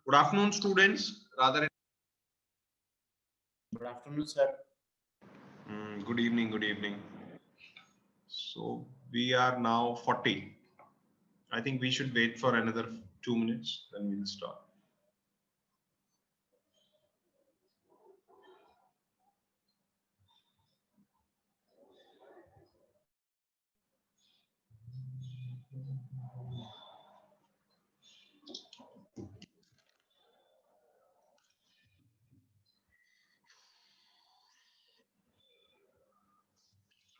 Good afternoon, students. Rather, Good afternoon, sir. good evening. Good evening. So we are now 40. I think we should wait for another 2 minutes, then we'll start.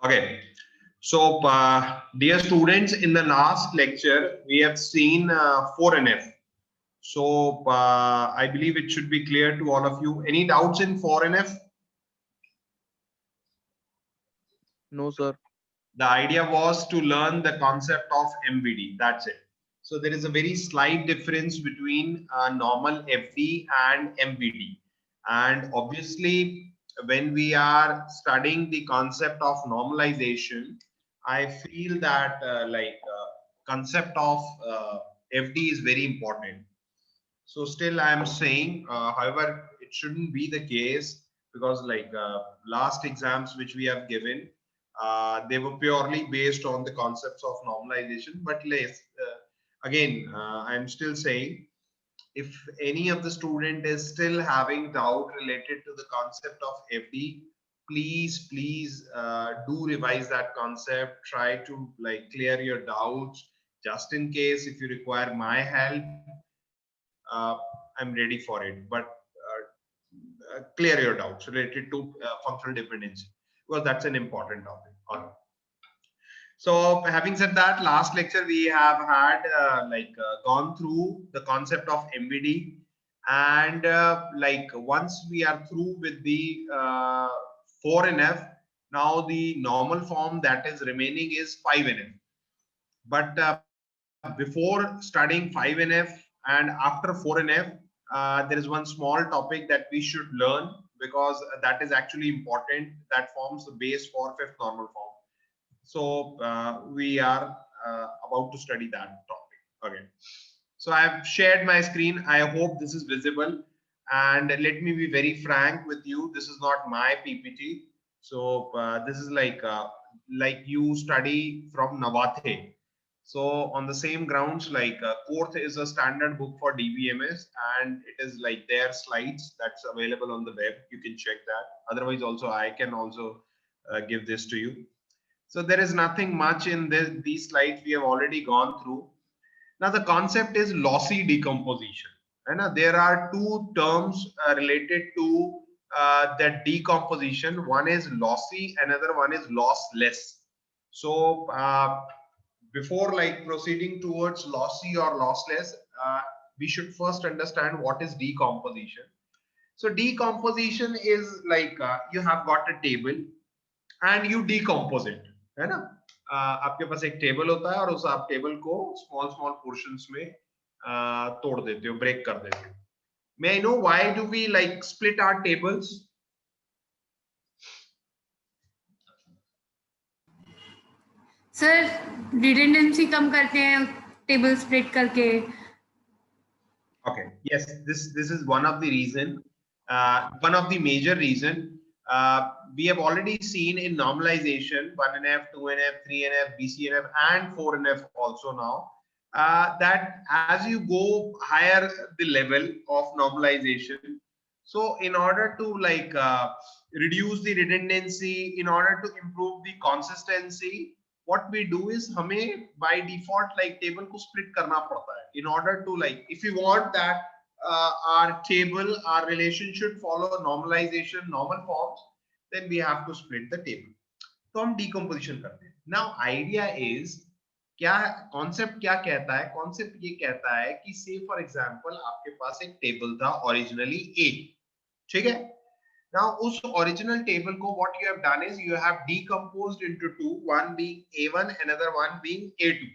Okay. So, dear students, in the last lecture, we have seen 4NF. So, I believe it should be clear to all of you. Any doubts in 4NF? No, sir. The idea was to learn the concept of MVD. That's it. So there is a very slight difference between normal FD and MVD. And obviously, when we are studying the concept of normalization, I feel that concept of FD is very important. So still I am saying, however, it shouldn't be the case because last exams which we have given, they were purely based on the concepts of normalization. But again, I'm still saying, if any of the student is still having doubt related to the concept of FD, please do revise that concept. Try to clear your doubts. Just in case if you require my help, I'm ready for it. But clear your doubts related to functional dependency because that's an important topic. All right. So having said that, last lecture we have had gone through the concept of MVD, and once we are through with the 4NF, now the normal form that is remaining is 5NF. But before studying 5NF and after 4NF, there is one small topic that we should learn because that is actually important. That forms the base for fifth normal form. So we are about to study that topic. Okay. So I have shared my screen. I hope this is visible. And let me be very frank with you. This is not my PPT. So this is like you study from Navathe. So on the same grounds, Quarth is a standard book for DBMS, and it is like their slides that's available on the web. You can check that. Otherwise, also I can also give this to you. So there is nothing much in these slides we have already gone through. Now the concept is lossy decomposition. And there are two terms related to that decomposition. One is lossy, another one is lossless. So before proceeding towards lossy or lossless, we should first understand what is decomposition. So decomposition is you have got a table and you decompose it, है ना? आपके पास एक table होता है और उस आप table को स्मॉल स्मॉल पोर्शंस में तोड़ देते हो, ब्रेक कर देते हो. May I know why do we split our tables? Sir redundancy कम करते हैं टेबल स्प्लिट करके. Okay, yes, this is one of the reason, one of the major reason. We have already seen in normalization 1NF, 2NF, 3NF, BCNF, and 4NF also now. That as you go higher the level of normalization, so in order to reduce the redundancy, in order to improve the consistency, what we do is हमें by default table को split करना पड़ता है in order to if you want that our table, our relation should follow normalization normal forms, then we have to split the table. तो हम decomposition करते हैं. Now idea is क्या concept क्या कहता है? Concept ये कहता है कि say for example आपके पास एक table था originally A, ठीक है? Now उस original table को what you have done is you have decomposed into two, one being A1, another one being A2.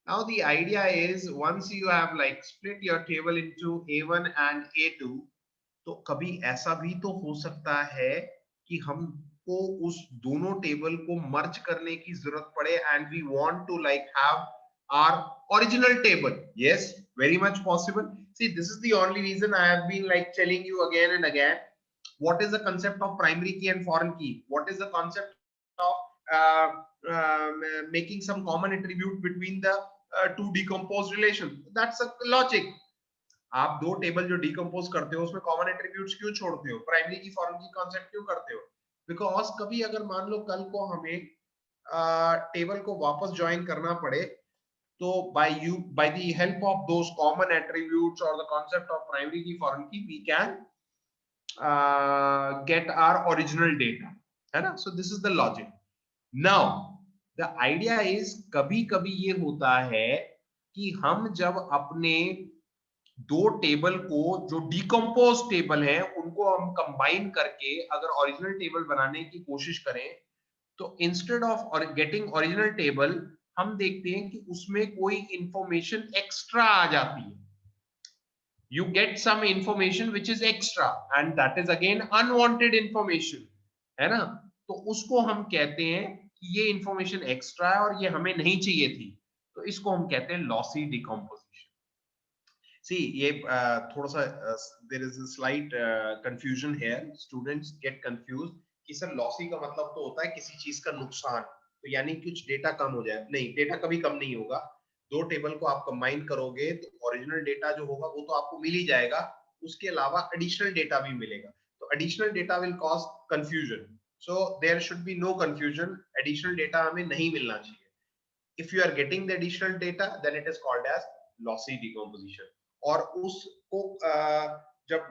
Now the idea is once you have split your table into A1 and A2, तो कभी ऐसा भी तो हो सकता है कि हमको उस दोनों टेबल को मर्ज करने की जरूरत पड़े and we want to have our original table. Yes, very much possible. See, this is the only reason I have been like telling you again and again. What is the concept of primary key and foreign key? What is the concept of making some common attribute between the two decomposed relations? That's a logic. आप दो table जो decompose करते हो उसमें common attributes क्यों छोड़ते हो? Primary की फॉरेन की कॉन्सेप्ट क्यों करते हो? बिकॉज कभी अगर मान लो कल को हमें टेबल को वापस ज्वाइन करना पड़े, तो by the help of those common attributes or the concept of primary key foreign key we can get our original data, है ना? So this is the logic. Now the idea is कभी कभी ये होता है कि हम जब अपने दो टेबल को जो डिकम्पोज टेबल है उनको हम कंबाइन करके अगर ओरिजिनल टेबल बनाने की कोशिश करें, तो instead of getting original table हम देखते हैं कि उसमें कोई इंफॉर्मेशन एक्स्ट्रा आ जाती है. You get some information which is extra and that is again unwanted information, है ना? तो उसको हम कहते हैं कि ये इंफॉर्मेशन एक्स्ट्रा है और ये हमें नहीं चाहिए थी, तो इसको हम कहते हैं लॉसी डिकम्पोजिशन. See, ये थोड़ा सा there is a slight confusion here. Students get confused कि सर लॉसी का मतलब तो होता है किसी चीज का नुकसान, तो यानी कुछ डेटा कम हो जाए. नहीं, डेटा कभी कम नहीं होगा. दो टेबल को आप कंबाइन करोगे तो ओरिजिनल डेटा जो होगा वो तो आपको मिल ही जाएगा, उसके अलावा एडिशनल डेटा भी मिलेगा. तो additional data will cause confusion, so there should be no confusion. Additional data हमें नहीं मिलना चाहिए. If you are getting the additional data then it is called as lossy decomposition. और उसको जब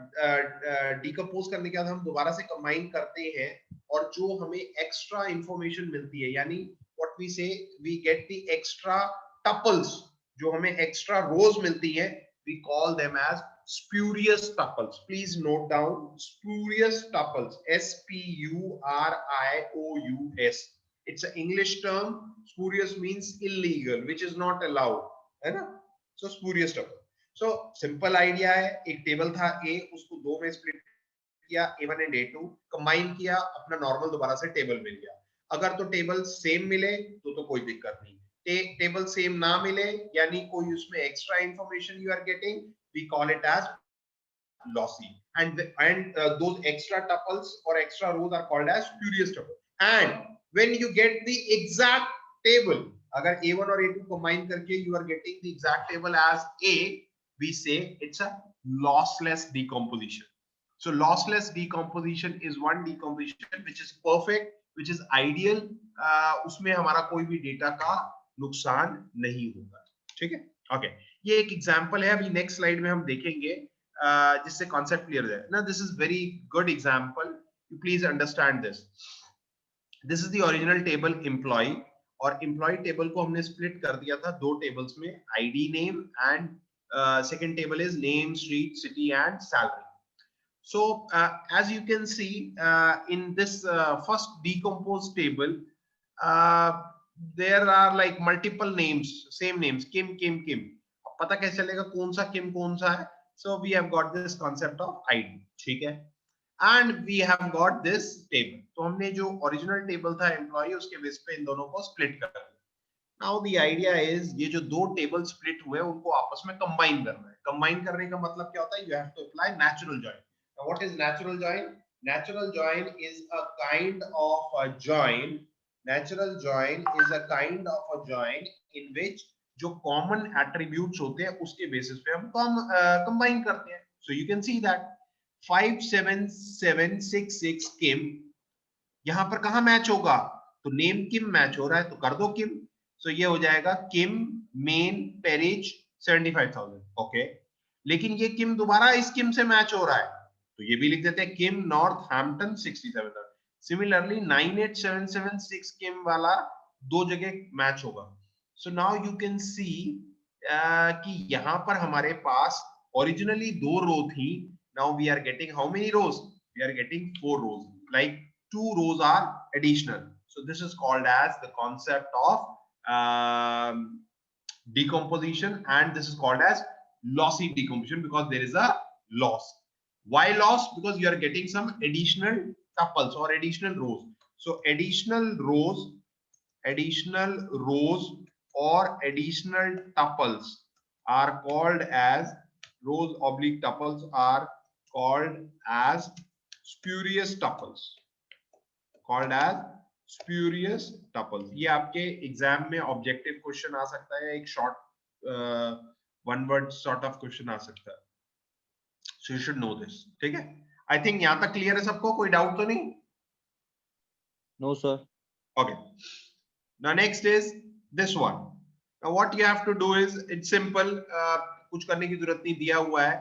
डिकम्पोज करने के बाद हम दोबारा से कंबाइन करते हैं और जो हमें एक्स्ट्रा इंफॉर्मेशन मिलती है, यानी what we say we get the extra tuples, जो हमें एक्स्ट्रा रोज मिलती है, we call them as spurious tuples. Please note down spurious tuples, S-P-U-R-I-O-U-S. It's an English term. Spurious means illegal, which is not allowed, है ना? So spurious tuple. So simple idea है, एक table था A, उसको दो में split किया, A1 and A2 combine किया, अपना नॉर्मल दोबारा से टेबल मिल गया. अगर तो टेबल सेम मिले तो कोई दिक्कत नहीं. टेबल सेम ना मिले यानी कोई उसमें extra information you are getting, we call it as lossy. and those extra tuples or extra rows are called as spurious tuple. And when you get the exact table, अगर A1 और A2 combine करके you are getting the exact table as A, we say it's a lossless decomposition. So lossless decomposition is one decomposition which is perfect, which is ideal. उसमें हमारा कोई भी data का नुकसान नहीं होगा. ठीक है? ओके, ये एक एग्जांपल है. अभी नेक्स्ट स्लाइड में हम देखेंगे जिससे कॉन्सेप्ट क्लियर हो जाए ना. This is very good example, you please understand this. This is the original table employee, और एम्प्लॉय टेबल को हमने स्प्लिट कर दिया था दो टेबल्स में, ID name and second table is name, street, city and salary. So as you can see in this first decomposed table, there are like multiple names, same names, Kim, Kim, Kim. पता कैसे चलेगा कौन सा Kim कौन सा है? So we have got this concept of ID, ठीक है? And we have got this table. तो हमने जो original table था employee, उसके बेस पे इन दोनों को split कर दिया. Now the idea is ये जो दो टेबल split हुए उनको आपस में combine करना है. Combine करने का मतलब क्या होता है? You have to apply natural join. Now, what is natural join? Natural join is a kind of a join. Natural join is a kind of a join in which जो common attributes होते हैं उसके basis पे हम combine करते हैं. So you can see that 57766 Kim, यहाँ पर कहाँ मैच होगा? तो नेम किम मैच हो रहा है, तो कर दो किम. So ये हो जाएगा किम मेन पेरिज 75,000. ओके, लेकिन ये किम दोबारा इस किम से मैच हो रहा है, तो ये भी लिख देते हैं किम नॉर्थहैम्पटन 67,000. सिमिलरली 98776 किम वाला दो जगह मैच होगा. So now you can see कि यहाँ पर हमारे पास ओरिजिनली दो रो थी. Now we are getting how many rows? We are getting 4 rows, like 2 rows are additional. So this is called as the concept of decomposition, and this is called as lossy decomposition because there is a loss. Why loss? Because you are getting some additional tuples or additional rows. So additional rows or additional tuples are called as rows oblique tuples are called as spurious tuples. Called as spurious tuples. ये आपके exam में objective question आ सकता है, एक short one word sort of question आ सकता है. So you should know this. ठीक है? I think यहाँ तक क्लियर है सबको, कोई डाउट तो नहीं? No, sir. Okay. Now next is this one. Now what you have to do is it's simple. कुछ करने की जरूरत नहीं, दिया हुआ है.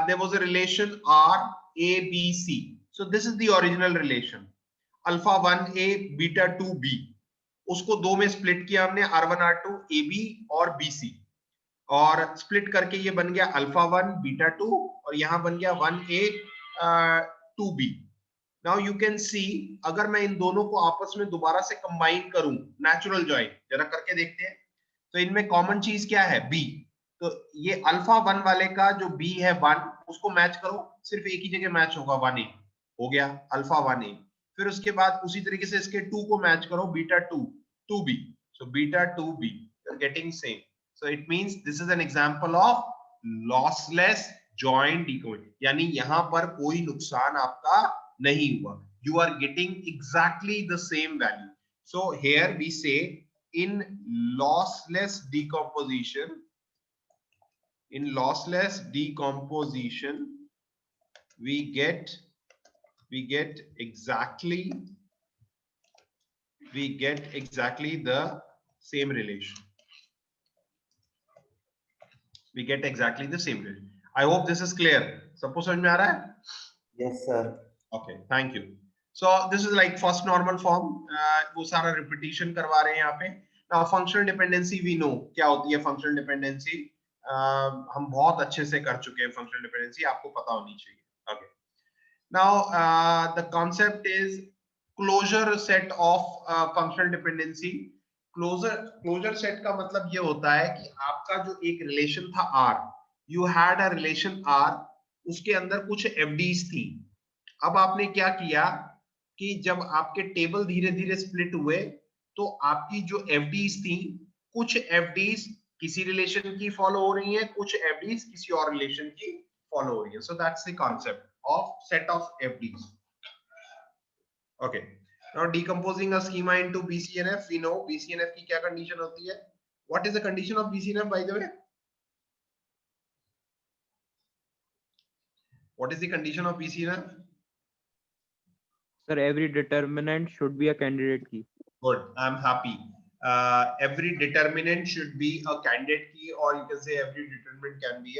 There was a relation R A B C. So this is the original relation. Alpha 1 A beta 2 B. उसको दो में स्प्लिट किया हमने, R1 R2 AB और BC. और स्प्लिट करके ये बन गया अल्फा 1 बीटा 2 और यहां बन गया 1A 2B. Now you can सी, अगर मैं इन दोनों को आपस में दोबारा से कंबाइन करूं, नेचुरल जॉइन जरा करके देखते हैं, तो इनमें कॉमन चीज क्या है? B. तो ये अल्फा 1 वाले का जो B है 1, उसको मैच करो, सिर्फ एक ही जगह मैच होगा, 1A हो गया, अल्फा 1A. फिर उसके बाद उसी तरीके से इसके 2 को मैच करो, beta 2 2B. So beta 2B, you are getting same. So it means this is an example of lossless joint decomposition. यानी यहाँ पर कोई नुकसान आपका नहीं हुआ. You are getting exactly the same value. So here we say in lossless decomposition, we get exactly the same relation. We get exactly the same relation. I hope this is clear. सबको समझ में आ रहा है? Yes, sir. Okay, thank you. So this is like first normal form. वो सारा repetition करवा रहे हैं यहाँ पे. Now functional dependency we know क्या होती है functional dependency. हम बहुत अच्छे से कर चुके हैं functional dependency, आपको पता होनी चाहिए. Okay. Now the concept is closure set of functional dependency. Closure set का मतलब ये होता है कि आपका जो एक रिलेशन था R, you had a relation R, उसके अंदर कुछ FDs थी. अब आपने क्या किया कि जब आपके टेबल धीरे धीरे स्प्लिट हुए तो आपकी जो FDs थी, कुछ FDs किसी रिलेशन की फॉलो हो रही हैं, कुछ FDs किसी और रिलेशन की फॉलो हो रही है. So that's the concept of set of FDs. Okay. Now decomposing a schema into BCNF, we know BCNF की क्या कंडीशन होती है? What is the condition of BCNF, by the way? What is the condition of BCNF? Sir, every determinant should be a candidate key. Good, I'm happy. Every determinant should be a candidate key, or you can say every determinant can be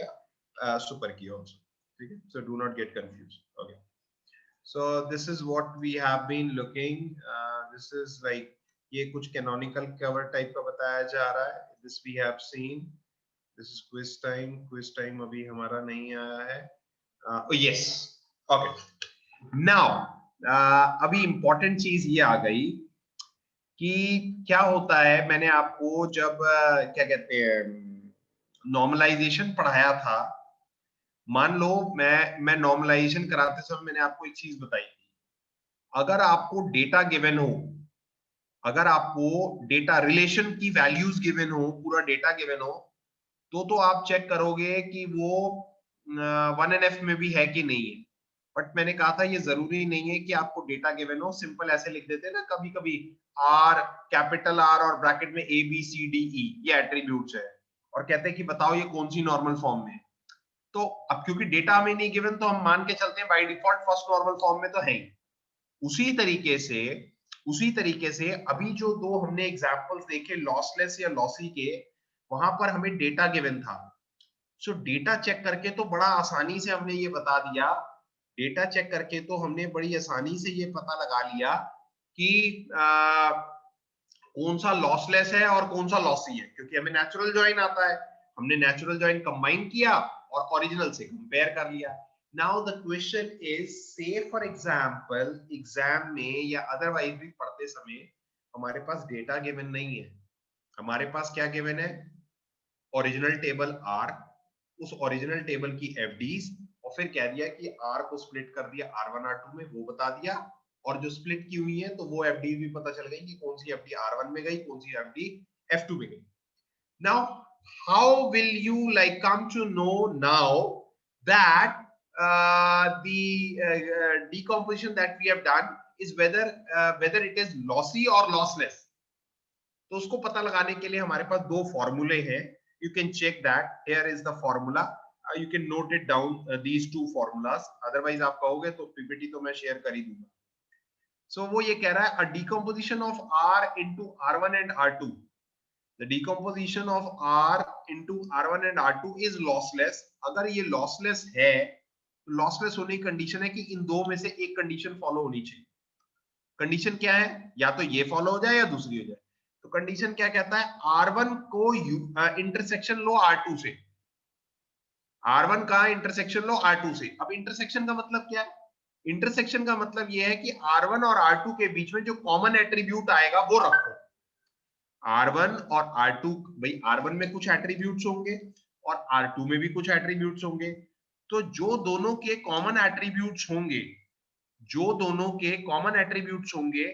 a super key also. Okay? So do not get confused. Okay. So this is what we have been looking. This is like ये कुछ canonical cover type का बताया जा रहा है. This we have seen. This is quiz time. Quiz time अभी हमारा नहीं आया है. Oh yes. Okay. Now अभी important चीज ये आ गई कि क्या होता है. मैंने आपको जब क्या कहते हैं normalization पढ़ाया था, मान लो मैं नॉर्मलाइजेशन कराते समय मैंने आपको एक चीज बताई थी. अगर आपको डेटा गिवन हो, अगर आपको डेटा रिलेशन की वैल्यूज गिवन हो, पूरा डेटा गिवन हो, तो आप चेक करोगे कि वो 1NF में भी है कि नहीं है. बट मैंने कहा था ये जरूरी नहीं है कि आपको डेटा गिवन हो. सिंपल ऐसे लिख देते हैं ना कभी कभी, R, कैपिटल R और ब्रैकेट में ABCDE, ये एट्रीब्यूट्स है, और कहते हैं कि बताओ ये कौन सी नॉर्मल फॉर्म में. तो अब क्योंकि डेटा हमें नहीं गिवन तो हम मान के चलते हैं by default first normal form में तो है ही. उसी तरीके से अभी जो दो हमने एग्जांपल्स देखे लॉसलेस या लॉसी के, वहां पर हमें डेटा गिवन था. सो डेटा चेक करके तो बड़ा आसानी से हमने ये बता दिया, डेटा चेक करके तो हमने बड़ी आसानी से ये पता लगा लिया कि कौन सा लॉसलेस है और कौन सा लॉसी है, क्योंकि हमें नेचुरल जॉइन आता है. हमने नेचुरल जॉइन कंबाइन किया और ओरिजिनल से कंपेयर कर लिया. नाउ द क्वेश्चन इज, से फॉर एग्जांपल एग्जाम में या अदरवाइज भी पढ़ते समय हमारे पास डेटा गिवन नहीं है. हमारे पास क्या गिवन है? ओरिजिनल टेबल R, उस ओरिजिनल टेबल की FDs, और फिर कह दिया कि R को स्प्लिट कर दिया R1 R2 में, वो बता दिया, और जो स्प्लिट की हुई है तो वो FD भी पता चल गई कि कौन सी FD R1 में गई, कौन सी FD F2 में गई. Now how will you like come to know now that the decomposition that we have done is whether it is lossy or lossless? तो उसको पता लगाने के लिए हमारे पास दो फॉर्मूले हैं. You can check that. Here is the formula. You can note it down, these two formulas. Otherwise आप कहोगे तो PPT तो मैं शेयर कर ही दूंगा. So वो ये कह रहा है a decomposition of R into R1 and R2. The decomposition of R into R1 and R2 is lossless. अगर ये lossless है, तो lossless होने की कंडीशन है कि इन दो में से एक कंडीशन फॉलो होनी चाहिए. कंडीशन क्या है? या तो ये फॉलो हो जाए या दूसरी हो जाए. तो कंडीशन क्या कहता है? R1 को इंटरसेक्शन लो R2 से. R1 का इंटरसेक्शन लो R2 से. अब इंटरसेक्शन का मतलब क्या है? इंटरसेक्शन का मतलब ये है कि R1 और R2 के बीच में जो कॉमन एट्रीब्यूट आएगा वो रखो. R1 और R2, भाई R1 में कुछ एट्रीब्यूट्स होंगे और R2 में भी कुछ एट्रीब्यूट्स होंगे. तो जो दोनों के कॉमन एट्रीब्यूट्स होंगे,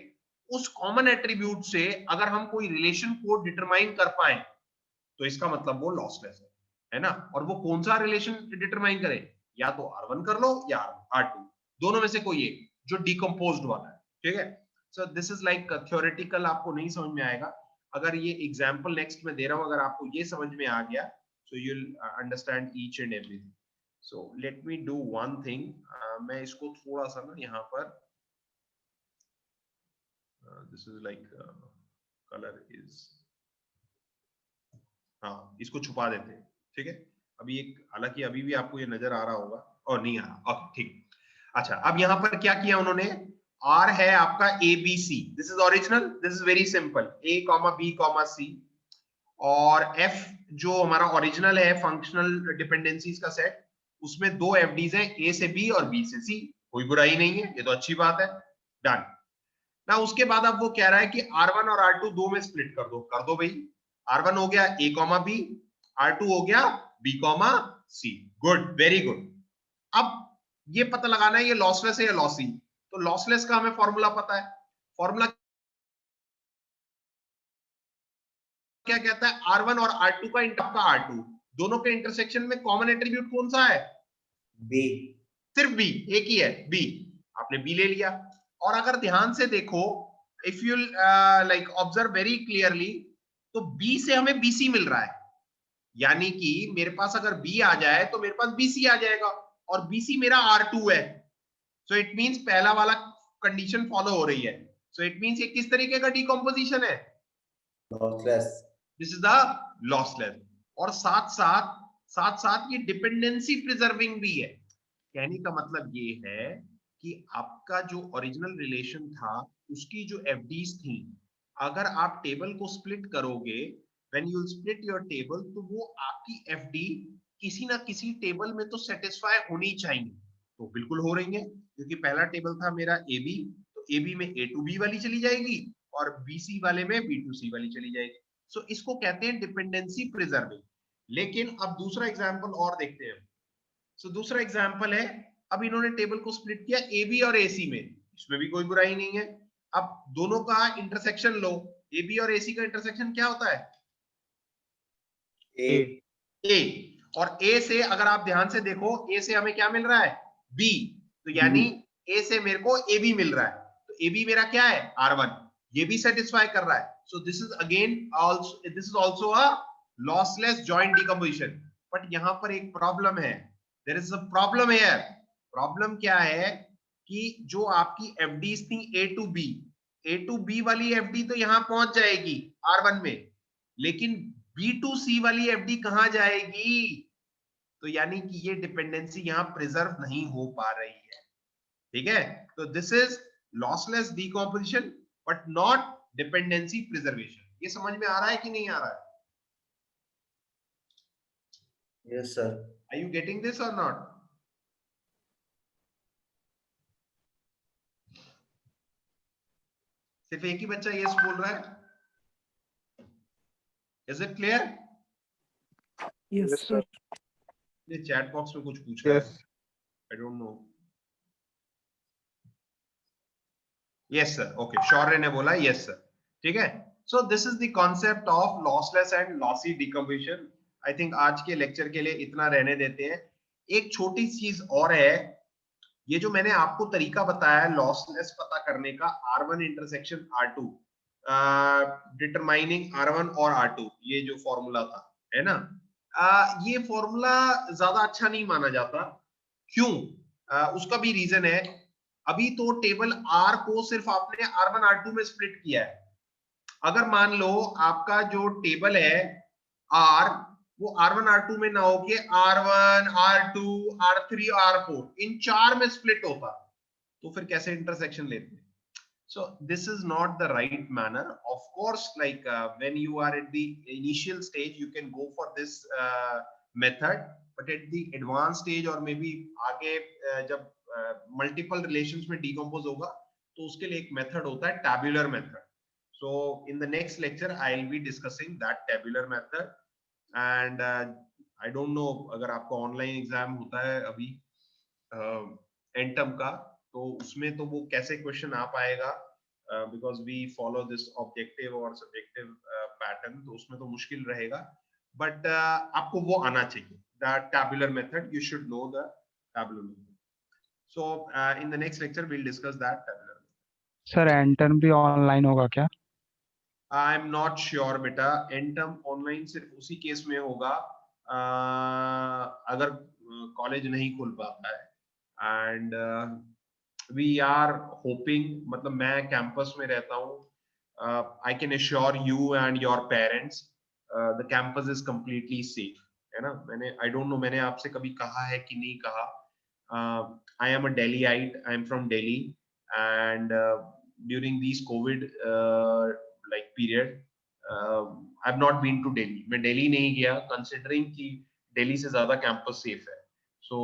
उस कॉमन एट्रीब्यूट से अगर हम कोई रिलेशन को डिटरमाइन कर पाए तो इसका मतलब वो लॉसलेस है ना. और वो कौन सा रिलेशन डिटरमाइन करे? या तो R1 कर लो या R2, दोनों में से कोई एक जो डिकम्पोज्ड वाला है. ठीक है. So this is like theoretical, आपको नहीं समझ में आएगा. अगर ये एग्जांपल नेक्स्ट में दे रहा हूं, अगर आपको ये समझ में आ गया so you will understand each and everything. So let me do one thing. मैं इसको थोड़ा सा ना यहाँ पर this is like color is, हाँ इसको छुपा देते हैं. ठीक है. अभी एक, हालांकि अभी भी आपको ये नजर आ रहा होगा और नहीं आ रहा. ओके ठीक. अच्छा, अब यहाँ पर क्या किया उन्होंने? R है आपका ABC. This is original. This is very simple. A, B, C. और F जो हमारा ओरिजिनल है फंक्शनल डिपेंडेंसीज का सेट, उसमें दो FDs हैं, A से B और B से C. कोई बुराई नहीं है, ये तो अच्छी बात है. डन ना. उसके बाद अब वो कह रहा है कि R1 और R2 दो में स्प्लिट कर दो भाई. R1 हो गया A, B. R2 हो गया B, C. Good, very good. अब ये पता लगाना है ये लॉसलेस है या लॉसी. तो लॉसलेस का हमें फॉर्मूला पता है. फॉर्मूला क्या कहता है? R1 और R2 का R2, दोनों के इंटरसेक्शन में कॉमन एट्रीब्यूट कौन सा है? B. सिर्फ B, एक ही है B. आपने B ले लिया. और अगर ध्यान से देखो, if you like observe very clearly, तो B से हमें BC मिल रहा है. यानी कि मेरे पास अगर B आ जाए तो मेरे पास BC आ जाएगा, और BC मेरा R2 है. सो इट मींस पहला वाला कंडीशन फॉलो हो रही है. सो इट मींस ये किस तरीके का डिकम्पोजिशन है? Lossless. This is the lossless. और साथ साथ ये डिपेंडेंसी प्रिजर्विंग भी है. कहने का मतलब ये है कि आपका जो ओरिजिनल रिलेशन था उसकी जो FDs थी, अगर आप टेबल को स्प्लिट करोगे, when you split your table, तो वो आपकी FD किसी ना किसी टेबल में तो सेटिस्फाई होनी चाहिए. तो बिल्कुल हो रही है, क्योंकि पहला टेबल था मेरा AB, तो AB में A to B वाली चली जाएगी और BC वाले में B to C वाली चली जाएगी. सो इसको कहते हैं डिपेंडेंसी प्रिजर्विंग. लेकिन अब दूसरा एग्जाम्पल और देखते हैं. सो दूसरा एग्जाम्पल है, अब इन्होंने टेबल को स्प्लिट किया AB और AC में. इसमें भी कोई बुराई नहीं है. अब दोनों का इंटरसेक्शन लो. AB और AC का इंटरसेक्शन क्या होता है? A. और A से अगर आप ध्यान से देखो, A से हमें क्या मिल रहा है? B. तो यानी A से मेरे को AB मिल रहा है. तो AB मेरा क्या है? R1. ये भी सेटिस्फाई कर रहा है. So this is again also a lossless joint decomposition. But यहां पर एक प्रॉब्लम है. There is a problem here. Problem क्या है कि जो आपकी FDs थी A to B वाली FD तो यहां पहुंच जाएगी R1 में, लेकिन B to C वाली FD कहां जाएगी? तो यानी कि ये डिपेंडेंसी यहां प्रिजर्व नहीं हो पा रही है. ठीक है. तो this is lossless decomposition but not dependency preservation. ये समझ में आ रहा है कि नहीं आ रहा है? Yes, sir. Are you getting this or not? सिर्फ एक ही बच्चा यस बोल रहा है. Is it clear? Yes, sir. ये चैट बॉक्स में कुछ पूछ रहा है. I don't know. Yes sir. Okay. शौर्य ने बोला yes sir. ठीक है. So this is the concept of lossless and lossy decomposition. I think आज के लेक्चर के लिए इतना रहने देते हैं। एक छोटी चीज और है, ये जो मैंने आपको तरीका बताया लॉसलेस पता करने का, R1 intersection R2, determining R1 और R2, ये जो फॉर्मूला था, है ना, ये फॉर्मूला ज्यादा अच्छा नहीं माना जाता। क्यों? उसका भी रीजन है। अभी तो टेबल R को सिर्फ आपने R1 R2 में स्प्लिट किया है। अगर मान लो आपका जो टेबल है R, वो R1 R2 में ना होके R1 R2 R3 R4 इन 4 में स्प्लिट होता, तो फिर कैसे इंटरसेक्शन लेते? So this is not the right manner. Of course, like when you are at the initial stage, you can go for this method, but at the advanced stage or maybe आगे जब multiple relations में decompose होगा, तो उसके लिए एक method होता है tabular method. So in the next lecture, I'll be discussing that tabular method. And I don't know अगर आपका online exam होता है अभी end term का, तो उसमें तो वो कैसे क्वेश्चन आ पाएगा, because we follow this objective और सब्जेक्टिव पैटर्न, तो उसमें तो मुश्किल रहेगा, बट आपको वो आना चाहिए, the tabular method, you should know the tabular method. So in the next lecture we will discuss that tabular method. Sir end term भी ऑनलाइन होगा क्या? आई एम नॉट श्योर बेटा, एंड टर्म ऑनलाइन सिर्फ उसी case में होगा अगर college नहीं खुल पाता है, एंड we are hoping, मतलब मैं कैंपस में रहता हूँ, I can assure you and your parents the campus is completely safe, है ना। मैंने I don't know मैंने आपसे कभी कहा है कि नहीं कहा, I am a Delhiite, I am from Delhi, and during these COVID like period, I've not been to Delhi, मैं दिल्ली नहीं गया, considering कि दिल्ली से ज्यादा कैंपस सेफ है। So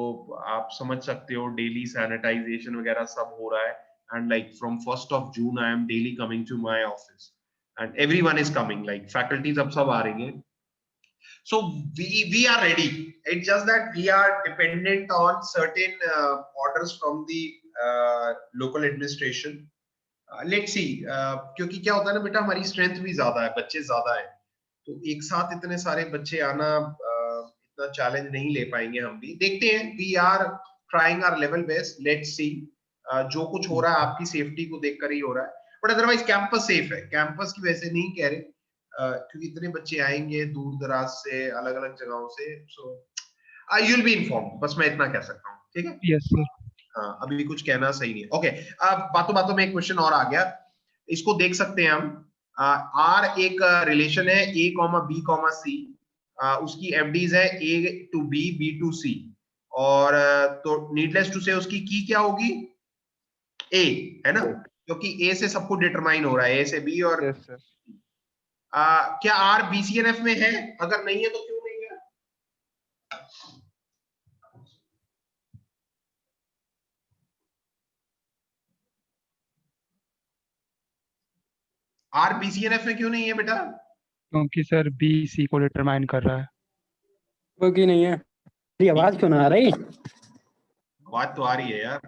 आप समझ सकते हो डेली सैनिटाइजेशन वगैरह सब हो रहा है, and like from 1st of June I am daily coming to my office and everyone is coming, like faculties अब सब आ रही हैं, so we are ready, it's just that we are dependent on certain orders from the local administration. Let's see, क्योंकि क्या होता है ना बेटा, हमारी स्ट्रेंथ भी ज्यादा है, बच्चे ज्यादा है, तो एक साथ इतने सारे बच्चे आना इतना चैलेंज नहीं ले पाएंगे हम भी, देखते हैं, we are trying our level best, let's see, जो कुछ हो रहा है आपकी सेफ्टी को देखकर ही हो रहा है, बट अदरवाइज कैंपस सेफ है, कैंपस की वजह से नहीं कह रहे, क्योंकि इतने बच्चे आएंगे दूर दराज से, अलग अलग जगहों से, so you will be informed, बस मैं इतना कह सकता हूँ, ठीक है। Yes sir. हाँ, अभी कुछ कहना सही नहीं है। ओके, अब बातों बातों में एक क्वेश्चन और आ गया, इसको देख सकते हैं हम। R एक रिलेशन है A, B, C, उसकी FDs है A to B, B to C, और तो नीडलेस टू से उसकी की क्या होगी, A, है ना, क्योंकि A से सब कुछ डिटरमाइन हो रहा है, A से B, और यस सर। क्या R BCNF में है? अगर नहीं है तो क्यों नहीं है? R BCNF में क्यों नहीं है बेटा? क्योंकि सर बी सी को डिटरमाइन कर रहा है। क्योंकि नहीं है, मेरी आवाज क्यों ना आ रही? बात तो आ रही है यार।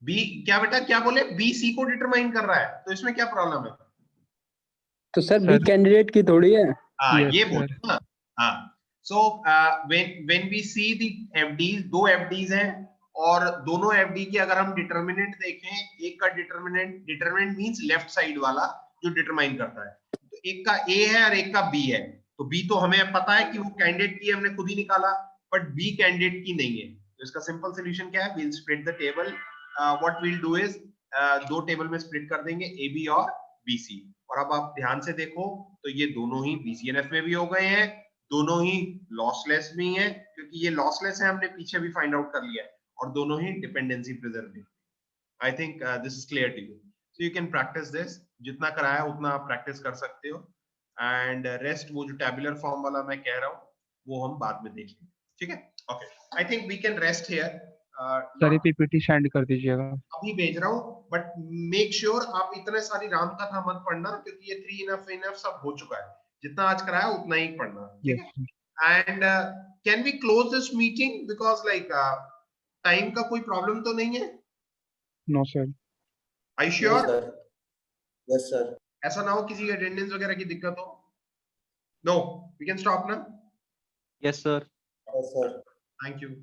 बी क्या बेटा, क्या बोले? बी सी को डिटरमाइन कर रहा है, तो इसमें क्या प्रॉब्लम है? तो सर बी कैंडिडेट की थोड़ी है। हाँ, Yes, ये sir. बोल ना। हाँ, so when we see the FDs, दो एफडीज हैं, और दोनों एफडी की अगर हम डिटरमिनेंट देखें, एक का डिटरमिनेंट मींस लेफ्ट साइड वाला जो डिटरमाइन करता है, तो एक का ए है और एक का बी है, तो बी तो हमें पता है कि वो कैंडिडेट की, हमने खुद ही निकाला, बट बी कैंडिडेट की नहीं है, तो इसका सिंपल सोल्यूशन क्या है, we will split the table, what we will do is दो टेबल में स्प्लिट कर देंगे, ए बी और बी सी, और अब आप ध्यान से देखो तो ये दोनों ही BCNF में भी हो गए हैं, दोनों ही लॉसलेस भी हैं, क्योंकि ये लॉसलेस है, हमने पीछे भी फाइंड आउट कर लिया है, और दोनों ही dependency preserving. I think this is clear to you, so you can practise this, जितना कराया उतना आप प्रैक्टिस कर सकते हो, एंड रेस्ट वो जो टैबुलर फॉर्म वाला मैं कह रहा हूँ वो हम बाद में देख लेंगे, ठीक है। Okay, I think we can rest here. Sir ये पीपीटी सेंड कर दीजिएगा। अभी भेज रहा हूँ, बट मेक श्योर आप इतने सारी राम कथा मत पढ़ना, क्योंकि ये 3 इनफ सब हो चुका है, जितना आज कराया उतना ही पढ़ना, ठीक है। And can we close this meeting, because like time का कोई प्रॉब्लम तो नहीं है? No sir. I Yes, sure? sir. Yes, sir. ऐसा ना हो किसी अटेंडेंस वगैरह की दिक्कत हो। नो, वी कैन स्टॉप ना। Yes, sir. Yes, sir. Thank you.